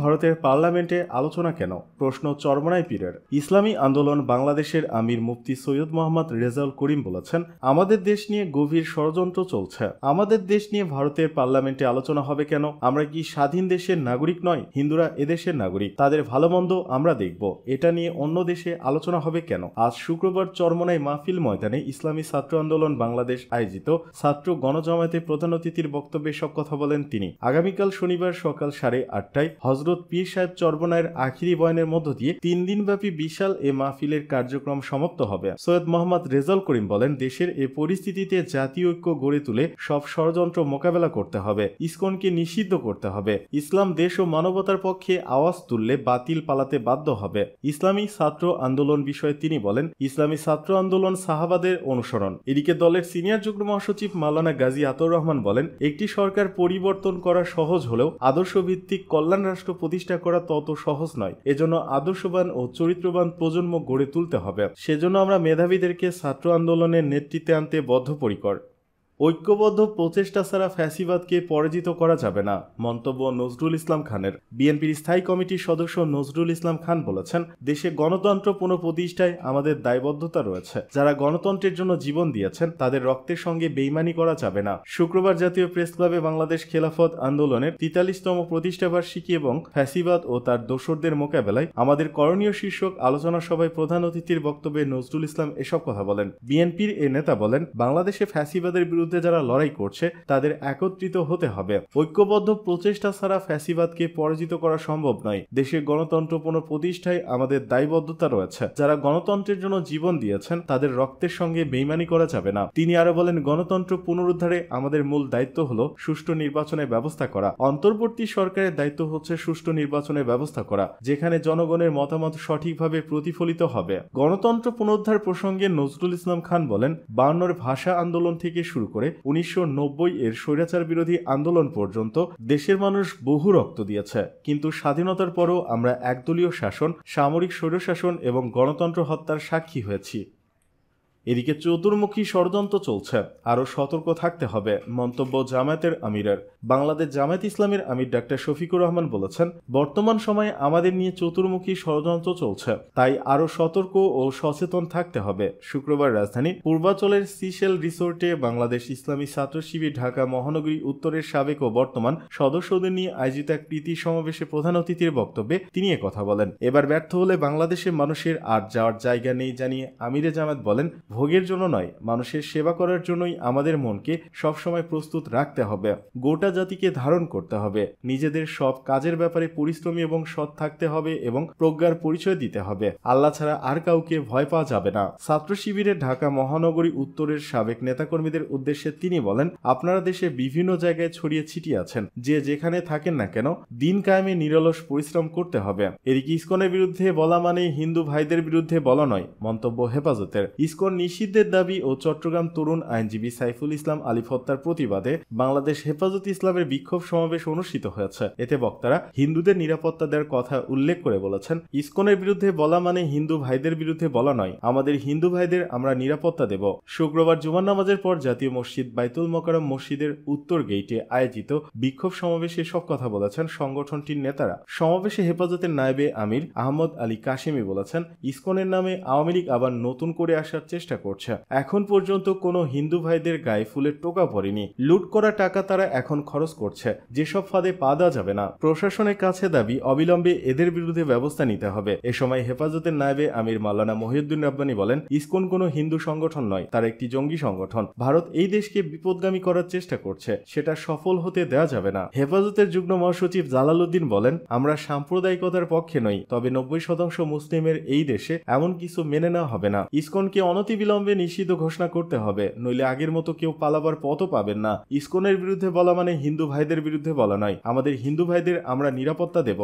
ভারতের পার্লামেন্টে আলোচনা কেন? প্রশ্ন চরমোনাই পীরের। ইসলামী আন্দোলন বাংলাদেশের আমির মুফতি সৈয়দ মোহাম্মদ রেজাউল করিম বলেছেন, আমাদের দেশ নিয়ে গভীর ষড়যন্ত্র চলছে। আমাদের দেশ নিয়ে ভারতের পার্লামেন্টে আলোচনা হবে কেন? আমরা কি স্বাধীন দেশের নাগরিক নয়? হিন্দুরা এদেশের নাগরিক, তাদের ভালো মন্দ আমরা দেখব। এটা নিয়ে অন্য দেশে আলোচনা হবে কেন? আজ শুক্রবার চরমোনাই মাহফিল ময়দানে ইসলামী ছাত্র আন্দোলন বাংলাদেশ আয়োজিত ছাত্র গণজামায়াতে প্রধান অতিথির বক্তব্যে সব কথা বলেন তিনি। আগামীকাল শনিবার সকাল 8:30টায় হজরত পীর সাহেব চরমোনাইয়ের আখিরি বয়ানের মধ্য দিয়ে 3 দিনব্যাপী বিশাল এ মাহফিলের কার্যক্রম সমাপ্ত হবে। সৈয়দ মোহাম্মদ রেজাউল করিম বলেন, দেশের এ পরিস্থিতিতে জাতীয় ঐক্য গড়ে তুলে সব ষড়যন্ত্র মোকাবেলা করতে হবে, ইসকনকে নিষিদ্ধ করতে হবে। ইসলাম দেশ ও মানবতার পক্ষে আওয়াজ তুললে বাতিল পালাতে বাধ্য হবে। ইসলামী ছাত্র আন্দোলন বিষয়ে তিনি বলেন, ইসলামী ছাত্র আন্দোলন সাহাবাদের অনুসরণ। এদিকে দলের সিনিয়র যুগ্ম মহাসচিব মাওলানা গাজী আতর রহমান বলেন, একটি সরকার পরিবর্তন করা সহজ হলেও আদর্শভিত্তিক কল্যাণ রাষ্ট্র প্রতিষ্ঠা করা তত সহজ নয়। এজন্য আদর্শবান ও চরিত্রবান প্রজন্ম গড়ে তুলতে হবে। সেজন্য আমরা মেধাবীদেরকে ছাত্র আন্দোলনের নেতৃত্বে আনতে বদ্ধপরিকর। ঐক্যবদ্ধ প্রচেষ্টা ছাড়া ফ্যাসিবাদকে পরাজিত করা যাবে না, মন্তব্য নজরুল ইসলাম খানের। বিএনপির স্থায়ী কমিটির সদস্য নজরুল ইসলাম খান বলেছেন, দেশে গণতন্ত্র পুনঃপ্রতিষ্ঠায় আমাদের দায়বদ্ধতা রয়েছে। যারা গণতন্ত্রের জন্য জীবন দিয়েছেন তাদের রক্তের সঙ্গে বেইমানি করা যাবে না। শুক্রবার জাতীয় প্রেস ক্লাবে বাংলাদেশ খেলাফত আন্দোলনের 43তম প্রতিষ্ঠাবার্ষিকী এবং ফ্যাসিবাদ ও তার দোসরদের মোকাবেলায় আমাদের করণীয় শীর্ষক আলোচনা সভায় প্রধান অতিথির বক্তব্যে নজরুল ইসলাম এসব কথা বলেন। বিএনপির এ নেতা বলেন, বাংলাদেশে ফ্যাসিবাদের বিরুদ্ধে যারা লড়াই করছে তাদের একত্রিত হতে হবে। ঐক্যবদ্ধ প্রচেষ্টা ছাড়া ফ্যাসিবাদকে পরাজিত করা সম্ভব নয়। দেশের গণতন্ত্র পুনঃপ্রতিষ্ঠায় আমাদের দায়বদ্ধতা রয়েছে। যারা গণতন্ত্রের জন্য জীবন দিয়েছেন তাদের রক্তের সঙ্গে বেইমানি করা যাবে না। তিনি আরো বলেন, গণতন্ত্র পুনরুদ্ধারে আমাদের মূল দায়িত্ব হলো সুষ্ঠু নির্বাচনের ব্যবস্থা করা। অন্তর্বর্তী সরকারের দায়িত্ব হচ্ছে সুষ্ঠু নির্বাচনের ব্যবস্থা করা, যেখানে জনগণের মতামত সঠিকভাবে প্রতিফলিত হবে। গণতন্ত্র পুনরুদ্ধার প্রসঙ্গে নজরুল ইসলাম খান বলেন, 52-এর ভাষা আন্দোলন থেকে শুরু করে 1990-এর স্বৈরাচার বিরোধী আন্দোলন পর্যন্ত দেশের মানুষ বহু রক্ত দিয়েছে, কিন্তু স্বাধীনতার পরও আমরা একদলীয় শাসন, সামরিক স্বৈরশাসন এবং গণতন্ত্র হত্যার সাক্ষী হয়েছি। এদিকে চতুর্মুখী ষড়যন্ত্র চলছে, আরও সতর্ক থাকতে হবে, মন্তব্য জামায়াতের আমিরের। বাংলাদেশ জামায়াত ইসলামের আমির ডাক্তার শফিকুর রহমান বলেছেন, বর্তমান সময়ে আমাদের নিয়ে চতুর্মুখী ষড়যন্ত্র চলছে, তাই আরও সতর্ক ও সচেতন থাকতে হবে। শুক্রবার রাজধানীর পূর্বাঞ্চলের সিশেল রিসোর্টে বাংলাদেশ ইসলামী ছাত্র শিবির ঢাকা মহানগরী উত্তরের সাবেক ও বর্তমান সদস্যদের নিয়ে আয়োজিত এক প্রীতি সমাবেশে প্রধান অতিথির বক্তব্যে তিনি কথা বলেন। এবার ব্যর্থ হলে বাংলাদেশের মানুষের আর যাওয়ার জায়গা নেই জানিয়ে আমিরে জামাত বলেন, ভোগের জন্য নয়, মানুষের সেবা করার জন্যই আমাদের মনকে সবসময় প্রস্তুত রাখতে হবে। গোটা জাতিকে ধারণ করতে হবে। নিজেদের সব কাজের ব্যাপারে পরিশ্রমী এবং সৎ থাকতে হবে এবং প্রজ্ঞার পরিচয় দিতে হবে। আল্লাহ ছাড়া আর কাউকে ভয় পাওয়া যাবে না। ছাত্র শিবিরের ঢাকা মহানগরী উত্তরের সাবেক নেতাকর্মীদের উদ্দেশ্যে তিনি বলেন, আপনারা দেশে বিভিন্ন জায়গায় ছড়িয়ে ছিটিয়ে আছেন, যে যেখানে থাকেন না কেন দিন কায়েমে নিরলস পরিশ্রম করতে হবে। এদিকে ইসকনের বিরুদ্ধে বলা মানে হিন্দু ভাইদের বিরুদ্ধে বলা নয়, মন্তব্য হেফাজতের। ইসকন নিষিদ্ধের দাবি ও চট্টগ্রাম তরুণ আইনজীবী সাইফুল ইসলাম আলিফ হত্যার প্রতিবাদে বাংলাদেশ হেফাজত ইসলামের বিক্ষোভ সমাবেশ অনুষ্ঠিত হয়েছে। এতে বক্তারা হিন্দুদের নিরাপত্তা দেওয়ার কথা উল্লেখ করে বলেছেন, ইসকনের বিরুদ্ধে বলা মানে হিন্দু ভাইদের বিরুদ্ধে বলা নয়, আমাদের হিন্দু ভাইদের আমরা নিরাপত্তা দেব। শুক্রবার জুমার নামাজের পর জাতীয় মসজিদ বাইতুল মোকাররম মসজিদের উত্তর গেইটে আয়োজিত বিক্ষোভ সমাবেশে সব কথা বলেছেন সংগঠনটির নেতারা। সমাবেশে হেফাজতের নায়েবে আমির আহমদ আলী কাশেমি বলেছেন, ইসকনের নামে আওয়ামী লীগ আবার নতুন করে আসার চেষ্টা করছে। এখন পর্যন্ত কোনো হিন্দু ভাইদের গায়ে ফুলের টোকা পড়েনি। লুট করা টাকা তারা এখন খরচ করছে, যেসব ফাঁদে পা দেওয়া যাবে না। প্রশাসনের কাছে দাবি, অবিলম্বে এদের বিরুদ্ধে ব্যবস্থা নিতে হবে। এ সময় হেফাজতের নায়েবে আমির মাওলানা মহিউদ্দিন রাব্বানী বলেন, ইসকন কোনো হিন্দু সংগঠন নয়, তার একটি জঙ্গি সংগঠন। ভারত এই দেশকে বিপদগামী করার চেষ্টা করছে, সেটা সফল হতে দেওয়া যাবে না। হেফাজতের যুগ্ম মহাসচিব জালালউদ্দিন বলেন, আমরা সাম্প্রদায়িকতার পক্ষে নই, তবে 90% মুসলিমের এই দেশে এমন কিছু মেনে নেওয়া হবে না। ইসকনকে অনতিবিলম্বে নিষিদ্ধ ঘোষণা করতে হবে, নইলে আগের মতো কেউ পালাবার পথও পাবেন না। ইসকনের বিরুদ্ধে বলা মানে হিন্দু ভাইদের বিরুদ্ধে বলা নয়, আমাদের হিন্দু ভাইদের আমরা নিরাপত্তা দেব।